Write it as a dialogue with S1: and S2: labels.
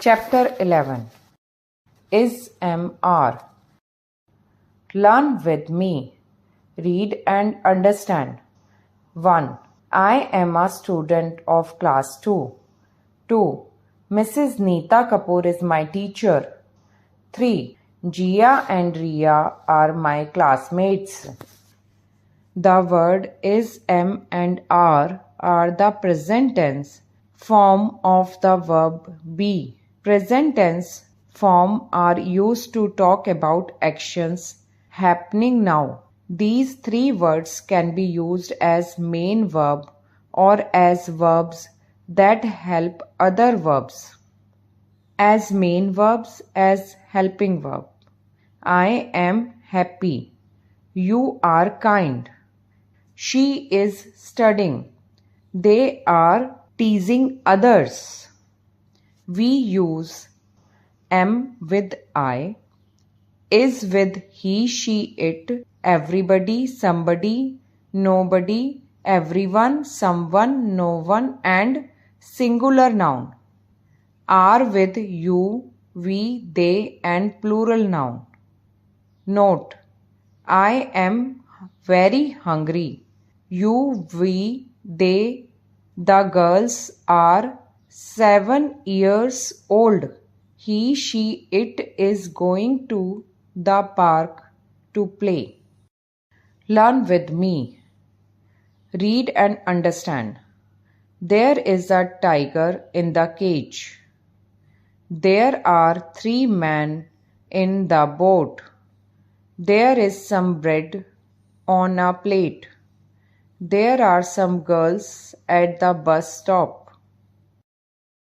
S1: Chapter 11 Is M.R. Learn with me. Read and understand. 1. I am a student of class 2. 2. Mrs. Neeta Kapoor is my teacher. 3. Jia and Riya are my classmates. The word is M and R are the present tense form of the verb be. Present tense form are used to talk about actions happening now. These three words can be used as main verb or as verbs that help other verbs. As main verbs, as helping verb. I am happy. You are kind. She is studying. They are teasing others. We use am with I, is with he, she, it, everybody, somebody, nobody, everyone, someone, no one, and singular noun. Are with you, we, they, and plural noun. Note: I am very hungry. You, we, they, the girls are 7 years old. He, she, it is going to the park to play. Learn with me. Read and understand. There is a tiger in the cage. There are 3 men in the boat. There is some bread on a plate. There are some girls at the bus stop.